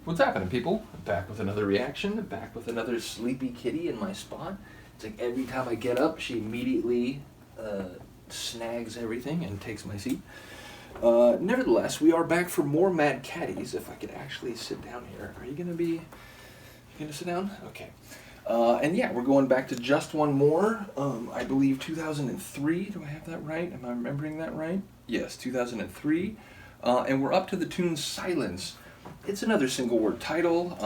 What's happening, people? I'm back with another reaction, back with another sleepy kitty in my spot. It's like every time I get up, she immediately snags everything and takes my seat. Nevertheless, we are back for more Mad Caddies. If I could actually sit down here. Are you gonna sit down? Okay. And yeah, we're going back to just one more. I believe 2003. Do I have that right? Am I remembering that right? Yes, 2003. And we're up to the tune Silence. It's another single word title.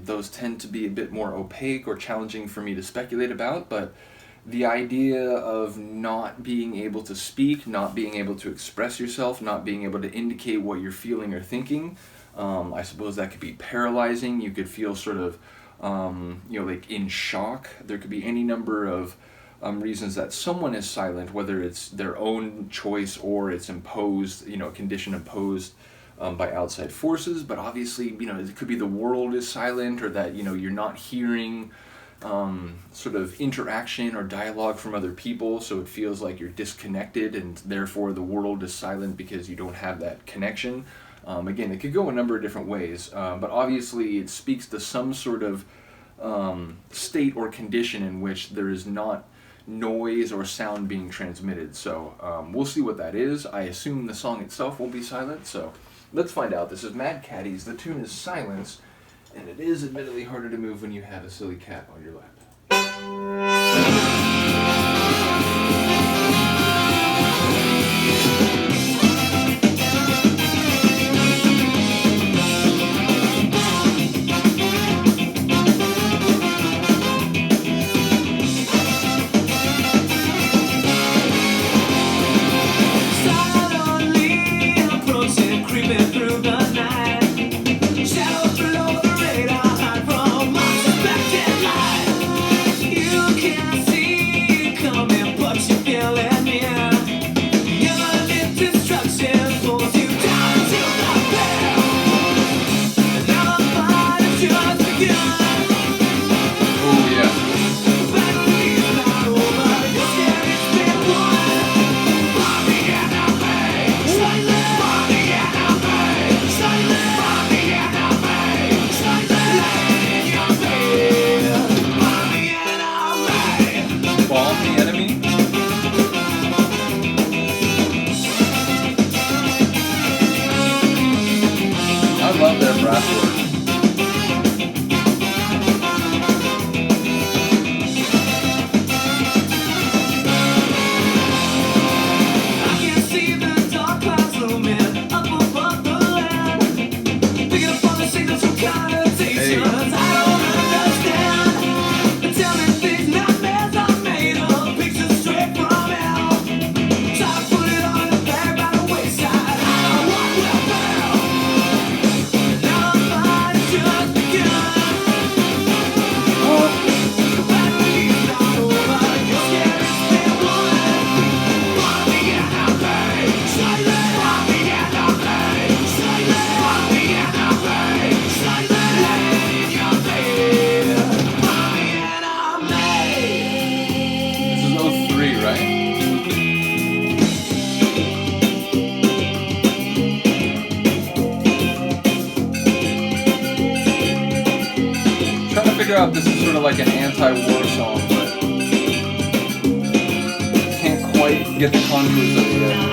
Those tend to be a bit more opaque or challenging for me to speculate about, but the idea of not being able to speak, not being able to express yourself, not being able to indicate what you're feeling or thinking, I suppose that could be paralyzing. You could feel sort of, like in shock. There could be any number of reasons that someone is silent, whether it's their own choice or it's imposed, a condition imposed by outside forces. But obviously, it could be the world is silent, or that, you're not hearing sort of interaction or dialogue from other people, so it feels like you're disconnected, and therefore the world is silent because you don't have that connection. Again, it could go a number of different ways, but obviously it speaks to some sort of state or condition in which there is not noise or sound being transmitted. So we'll see what that is. I assume the song itself will be silent, so let's find out. This is Mad Caddies. The tune is Silence, and it is admittedly harder to move when you have a silly cat on your lap. I love their brass work. Figure out this is sort of like an anti-war song, but can't quite get the contours of it yet.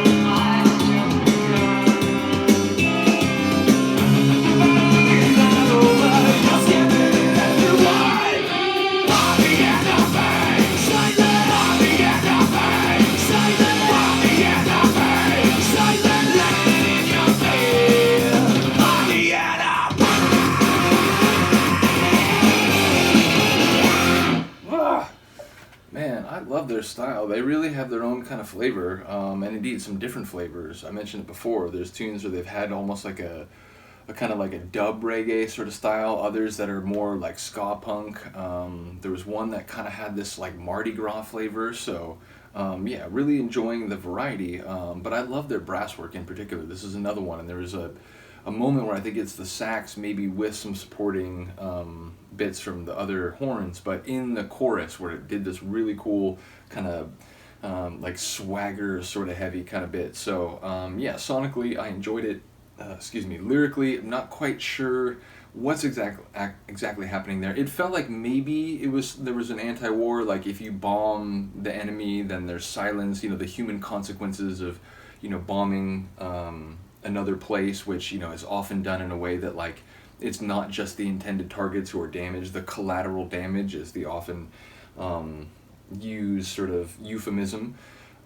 Man, I love their style. They really have their own kind of flavor, and indeed some different flavors. I mentioned it before. There's tunes where they've had almost like a kind of like a dub reggae sort of style. Others that are more like ska punk. There was one that kind of had this like Mardi Gras flavor. So yeah, really enjoying the variety. But I love their brass work in particular. This is another one, and there was a moment where I think it's the sax, maybe with some supporting bits from the other horns, but in the chorus where it did this really cool kind of like swagger sort of heavy kind of bit. So yeah, sonically I enjoyed it. Lyrically, I'm not quite sure what's exactly happening there? It felt like maybe there was an anti-war, like if you bomb the enemy, then there's silence. You know, the human consequences of, you know, bombing another place, which, you know, is often done in a way that, like, it's not just the intended targets who are damaged. The collateral damage is the often used sort of euphemism.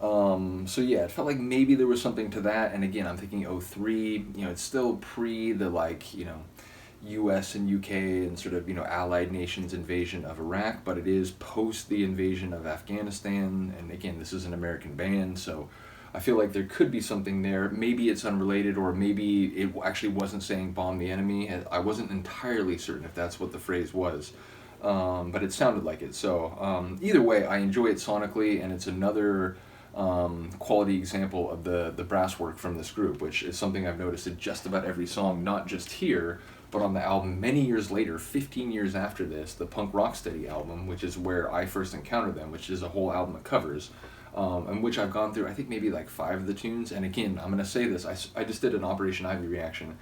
So yeah, it felt like maybe there was something to that. And again, I'm thinking '03. You know, it's still pre the, like, you know, U.S. and U.K. and sort of, you know, allied nations invasion of Iraq, but it is post the invasion of Afghanistan. And again, this is an American band, so I feel like there could be something there. Maybe it's unrelated, or maybe it actually wasn't saying bomb the enemy. I wasn't entirely certain if that's what the phrase was, but it sounded like it. So either way, I enjoy it sonically, and it's another quality example of the brass work from this group, which is something I've noticed in just about every song, not just here, but on the album many years later, 15 years after this, the Punk Rocksteady album, which is where I first encountered them, which is a whole album of covers, and which I've gone through, I think maybe like 5 of the tunes. And again, I'm going to say this, I just did an Operation Ivy reaction,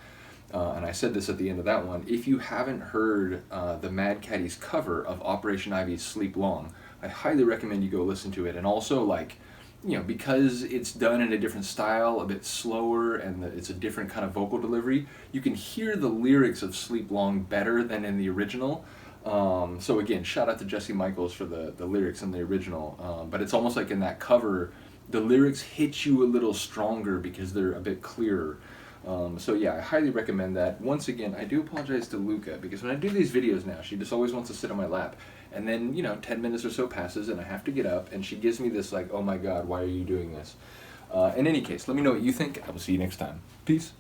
and I said this at the end of that one. If you haven't heard the Mad Caddies cover of Operation Ivy's Sleep Long, I highly recommend you go listen to it. And also, like, you know, because it's done in a different style, a bit slower, and it's a different kind of vocal delivery, you can hear the lyrics of Sleep Long better than in the original. So again, shout out to Jesse Michaels for the lyrics in the original. But it's almost like in that cover, the lyrics hit you a little stronger because they're a bit clearer. So yeah, I highly recommend that. Once again, I do apologize to Luca, because when I do these videos now, she just always wants to sit on my lap. And then, you know, 10 minutes or so passes and I have to get up, and she gives me this like, oh my god, why are you doing this? In any case, let me know what you think. I will see you next time. Peace.